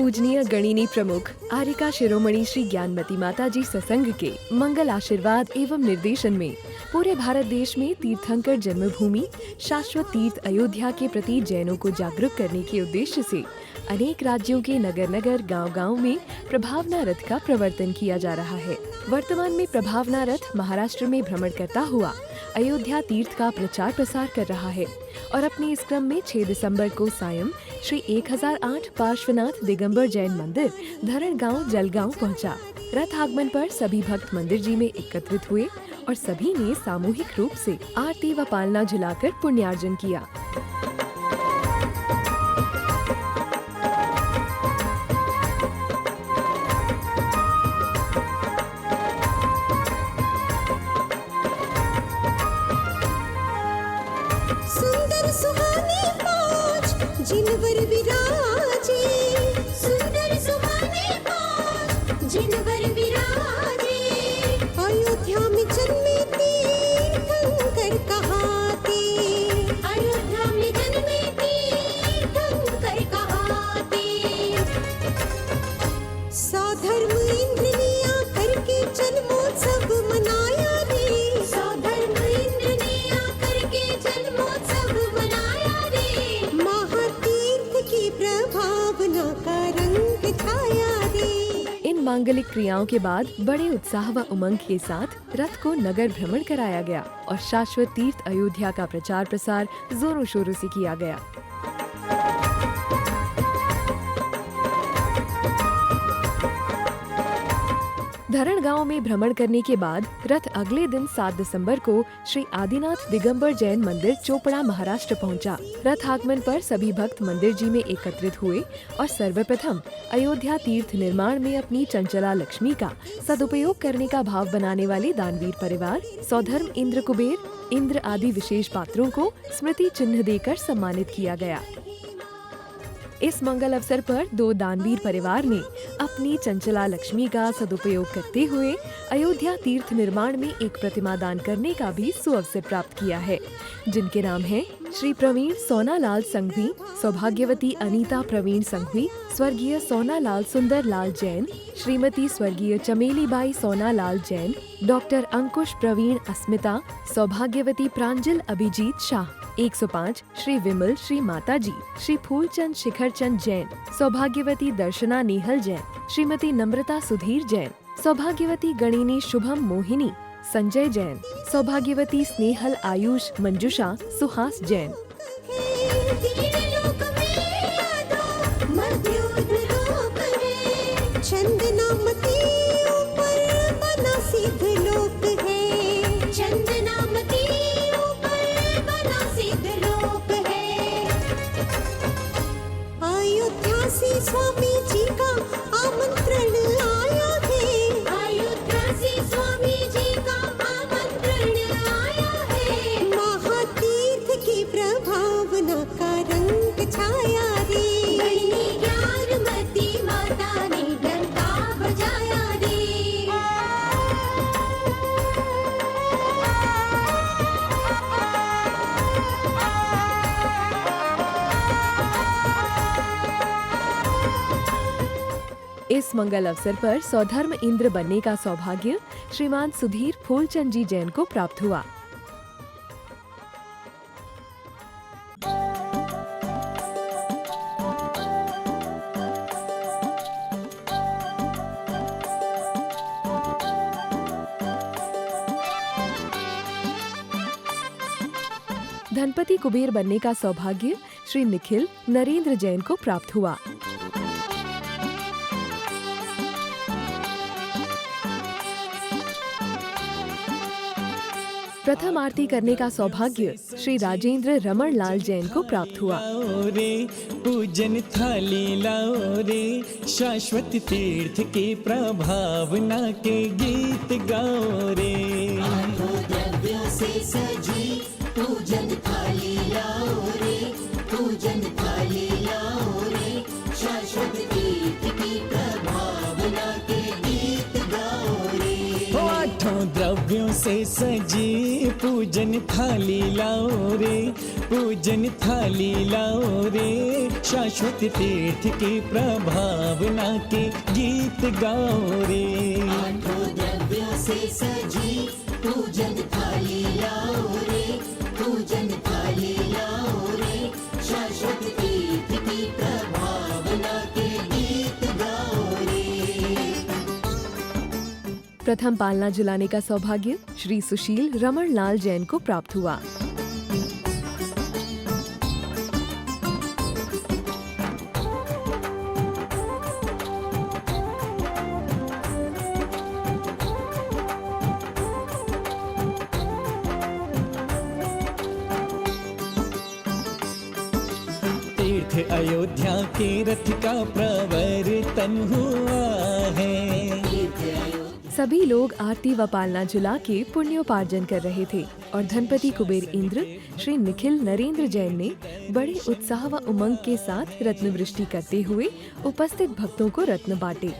पूजनीय गणिनी प्रमुख आर्यका शिरोमणि श्री ज्ञानमती माता जी सत्संग के मंगल आशीर्वाद एवं निर्देशन में पूरे भारत देश में तीर्थंकर जन्मभूमि शाश्वत तीर्थ अयोध्या के प्रति जैनों को जागरूक करने के उद्देश्य से अनेक राज्यों के नगर नगर गांव-गांव में प्रभावना रथ का प्रवर्तन किया जा रहा है। वर्तमान में प्रभावना रथ महाराष्ट्र में भ्रमण करता हुआ अयोध्या तीर्थ का प्रचार प्रसार कर रहा है और अपने इस क्रम में 6 दिसंबर को सायं श्री 1008 पार्श्वनाथ दिगंबर जैन मंदिर धरण गाँव जलगांव पहुंचा। रथ आगमन पर सभी भक्त मंदिर जी में एकत्रित हुए और सभी ने सामूहिक रूप से आरती व पालना झुलाकर पुण्यार्जन किया। सुंदर सुहानी पाँच जिनवर विराजे, सुंदर सुहानी पाँच जिनवर विराजे। अयोध्या में जन्मे तीर्थंकर कहाते, अयोध्या में जन्मे तीर्थंकर कहाते। सौधर्म इंद्र ने आकर के जन्मोत्सव मनाया रे, सौधर्म इंद्र ने आकर के जन्मोत्सव मनाया रे। महातीर्थ की प्रभावना का रंग छाया रे। इन मांगलिक क्रियाओं के बाद बड़े उत्साह व उमंग के साथ रथ को नगर भ्रमण कराया गया और शाश्वत तीर्थ अयोध्या का प्रचार प्रसार जोरों शोरों से किया गया। धरण गांव में भ्रमण करने के बाद रथ अगले दिन 7 दिसंबर को श्री आदिनाथ दिगंबर जैन मंदिर चोपड़ा महाराष्ट्र पहुंचा। रथ आगमन पर सभी भक्त मंदिर जी में एकत्रित हुए और सर्वप्रथम अयोध्या तीर्थ निर्माण में अपनी चंचला लक्ष्मी का सदुपयोग करने का भाव बनाने वाले दानवीर परिवार सौधर्म इंद्र कुबेर इंद्र आदि विशेष पात्रों को स्मृति चिन्ह देकर सम्मानित किया गया। इस मंगल अवसर पर 2 दानवीर परिवार ने अपनी चंचला लक्ष्मी का सदुपयोग करते हुए अयोध्या तीर्थ निर्माण में एक प्रतिमा दान करने का भी सुअवसर प्राप्त किया है, जिनके नाम हैं श्री प्रवीण सोनालाल संघवी, सौभाग्यवती अनीता प्रवीण संघवी, स्वर्गीय सोनालाल सुंदर लाल जैन, श्रीमती स्वर्गीय चमेलीबाई सोनालाल जैन, डॉक्टर अंकुश प्रवीण अस्मिता, सौभाग्यवती प्रांजल अभिजीत शाह। 105 श्री विमल श्री माताजी, श्री फूलचंद शिखरचंद जैन, सौभाग्यवती दर्शना नेहल जैन, श्रीमती नम्रता सुधीर जैन, सौभाग्यवती गणिनी शुभम मोहिनी संजय जैन, सौभाग्यवती स्नेहल आयुष मंजुषा सुहास जैन। स्वामी जी का आमंत्रण आया है, अयोध्या से स्वामी जी का आमंत्रण आया है। महातीर्थ की प्रभावना का रंग छाया रे। गणिनी ज्ञानमती माता ने डंका बजाया रे। इस मंगल अवसर पर सौधर्म इंद्र बनने का सौभाग्य श्रीमान सुधीर फूलचंद जी जैन को प्राप्त हुआ। धनपति कुबेर बनने का सौभाग्य श्री निखिल नरेंद्र जैन को प्राप्त हुआ। प्रथम आरती करने का सौभाग्य श्री राजेंद्र रमण लाल जैन को प्राप्त हुआ। पूजन थाली लाओ रे, शाश्वत तीर्थ के प्रभावना के गीत गाओ रे। द्रव्यों से सजी पूजन थाली लाओ रे, पूजन थाली लाओ रे, शाश्वत तीर्थ की प्रभावना के गीत गाओ रे। आठों द्रव्य द्रव्यों से सजी पूजन थाली लाओ रे, पूजन थाली लाओ रे, शाश्वत तीर्थ की प्रभावना के गीत गाओ रे। आठों द्रव्यों से सजी पूजन थाली लाओ रे, पूजन थाली लाओ रे, शाश्वत तीर्थ की प्रभावना के गीत गाओ रे। प्रथम पालना जुलाने का सौभाग्य श्री सुशील रमण लाल जैन को प्राप्त हुआ। तीर्थ अयोध्या के रथ का प्रवर्तन हुआ है। सभी लोग आरती व पालना जुला के पुण्योपार्जन कर रहे थे और धनपति कुबेर इंद्र श्री निखिल नरेंद्र जैन ने बड़े उत्साह व उमंग के साथ रत्न वृष्टि करते हुए उपस्थित भक्तों को रत्न बांटे।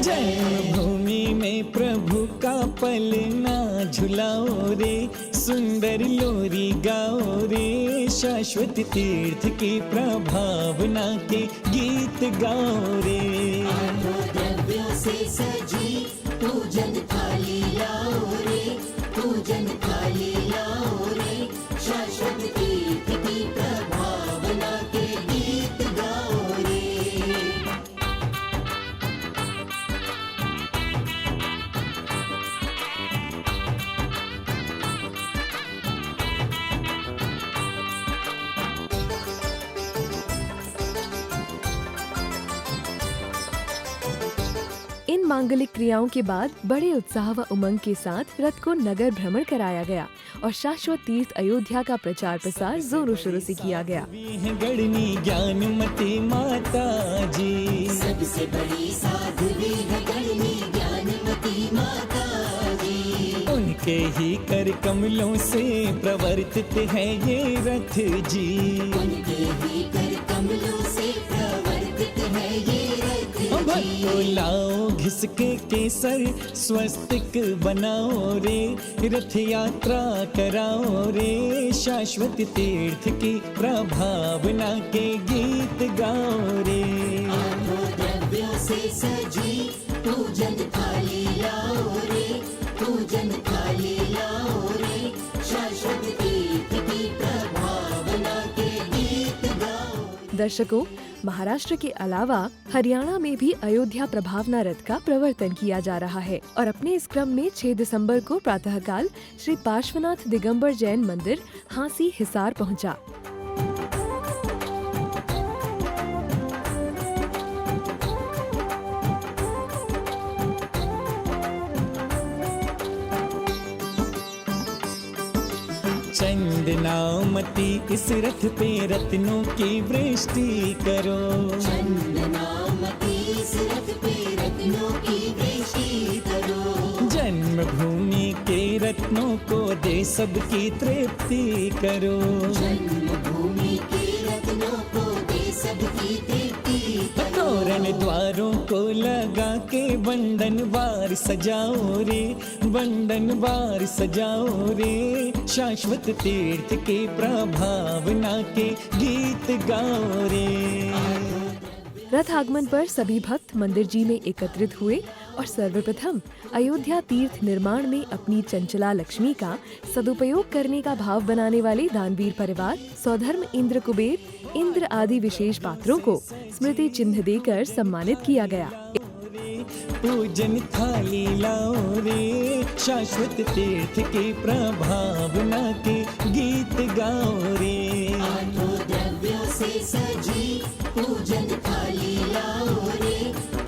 जन्मभूमि में प्रभु का पलना झुलाओ रे, सुंदर लोरी गाओ रे, शाश्वत तीर्थ की प्रभावना के गीत गाओ रे। आठों द्रव्यों से सजी पूजन थाली लाओ रे, पूजन थाली लाओ रे, शाश्वत तीर्थ की प्रभावना के गीत गाओ रे। इन मांगलिक क्रियाओं के बाद बड़े उत्साह व उमंग के साथ रथ को नगर भ्रमण कराया गया और शाश्वत तीर्थ अयोध्या का प्रचार प्रसार जोरों शोरों से किया गया। गणनी ज्ञानमती माता जी, सबसे बड़ी साध्वी है गणनी ज्ञानमती माता जी। उनके ही कर कमलों से प्रवर्तित है ये रथ जी। उनके ही कर कमलों से प्रवर्तित है ये रथ जी। भक्तों लाओ घिसके केसर स्वस्तिक बनाओ रे, रथ यात्रा कराओ रे, शाश्वत तीर्थ की प्रभावना के गीत गाओ रे। आठों द्रव्यों से सजी पूजन थाली लाओ रे, पूजन थाली लाओ रे, शाश्वत तीर्थ की प्रभावना के गीत गाओ रे। दर्शकों, महाराष्ट्र के अलावा हरियाणा में भी अयोध्या प्रभावना रथ का प्रवर्तन किया जा रहा है और अपने इस क्रम में 6 दिसंबर को प्रातःकाल श्री पार्श्वनाथ दिगंबर जैन मंदिर हांसी हिसार पहुंचा। चंदनामती इस रथ पे रत्नों की वृष्टि करो। चंदनामती इस रथ पे रत्नों की वृष्टि करो। जन्मभूमि के रत्नों को दे सबकी तृप्ति करो। जन्मभूमि के रत्नों को दे सबकी तृप्ति करो। तोरण द्वारों को लगा के बंधन बार सजाओ रे, बंधन बार सजाओ रे, शाश्वत तीर्थ के प्रभावना के गीत गाओ रे। रथ आगमन पर सभी भक्त मंदिर जी में एकत्रित हुए और सर्वप्रथम अयोध्या तीर्थ निर्माण में अपनी चंचला लक्ष्मी का सदुपयोग करने का भाव बनाने वाले दानवीर परिवार सौधर्म इंद्र कुबेर इंद्र आदि विशेष पात्रों को स्मृति चिन्ह देकर सम्मानित किया गया। पूजन थाली लाओ रे, शाश्वत तीर्थ के प्रभावना के गीत गाओ रे। आठों द्रव्यों से सजी पूजन थाली लाओ रे,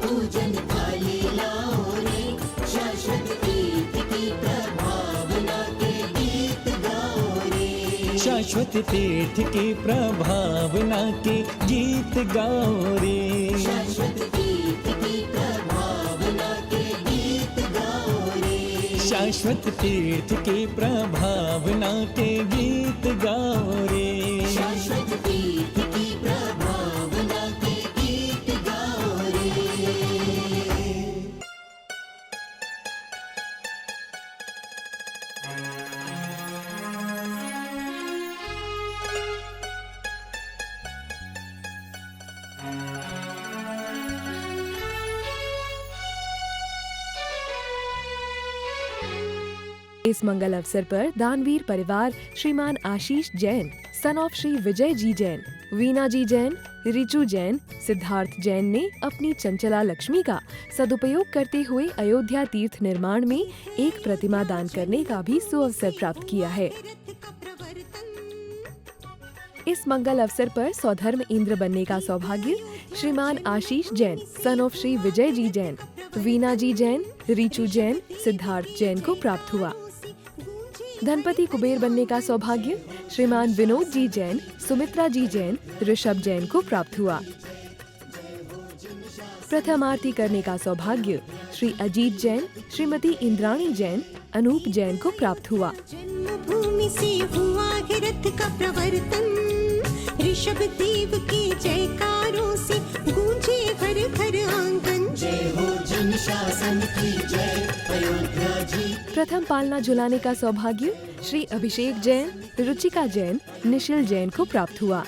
पूजन थाली लाओ रे, शाश्वत तीर्थ की प्रभावना के गीत गाओ रे। शाश्वत तीर्थ के प्रभावना के गीत गाओ रे। शाश्वत तीर्थ की प्रभावना के गीत गाओ रे। शाश्वत तीर्थ के प्रभावना के गीत गाओ रे। शाश्वत तीर्थ की प्रभावना के गीत गाओ रे। इस मंगल अवसर पर दानवीर परिवार श्रीमान आशीष जैन, सन ऑफ श्री विजय जी जैन, वीना जी जैन, रिचू जैन, सिद्धार्थ जैन ने अपनी चंचला लक्ष्मी का सदुपयोग करते हुए अयोध्या तीर्थ निर्माण में एक प्रतिमा दान करने का भी सुअवसर प्राप्त किया है। इस मंगल अवसर पर सौधर्म इंद्र बनने का सौभाग्य श्रीमान आशीष जैन, सन ऑफ श्री विजय जी जैन, वीना जी जैन, रिचू जैन, सिद्धार्थ जैन को प्राप्त हुआ। धनपति कुबेर बनने का सौभाग्य श्रीमान विनोद जी जैन, सुमित्रा जी जैन, ऋषभ जैन को प्राप्त हुआ। प्रथम आरती करने का सौभाग्य श्री अजीत जैन, श्रीमती इंद्राणी जैन, अनूप जैन को प्राप्त हुआ। जन्मभूमि से हुआ है रथ का प्रवर्तन, ऋषभ देव के जयकारों से गूंजे हर घर आंगन। जय हो जन शासन की जय अयोध्या जी। प्रथम पालना झुलाने का सौभाग्य श्री अभिषेक जैन, रुचिका जैन, निशिल जैन को प्राप्त हुआ।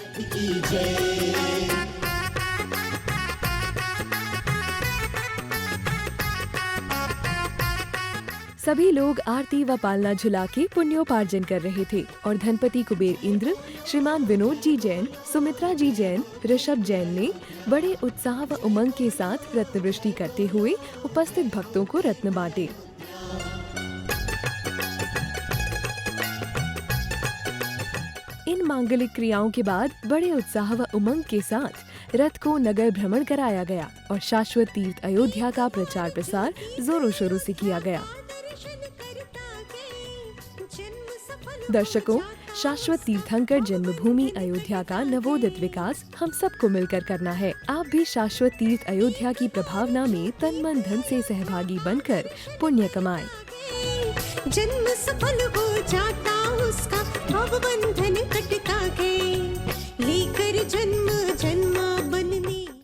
सभी लोग आरती व पालना झुला के पुण्योपार्जन कर रहे थे और धनपति कुबेर इंद्र श्रीमान विनोद जी जैन, सुमित्रा जी जैन, ऋषभ जैन ने बड़े उत्साह व उमंग के साथ रत्न वृष्टि करते हुए उपस्थित भक्तों को रत्न बांटे। इन मांगलिक क्रियाओं के बाद बड़े उत्साह व उमंग के साथ रथ को नगर भ्रमण कराया गया और शाश्वत तीर्थ अयोध्या का प्रचार प्रसार जोरों शोरों से किया गया। दर्शकों, शाश्वत तीर्थंकर जन्मभूमि अयोध्या का नवोदित विकास हम सबको मिलकर करना है। आप भी शाश्वत तीर्थ अयोध्या की प्रभावना में तन मन धन से सहभागी बनकर पुण्य कमाएं। जन्म सफल हो जाता उसका भगवन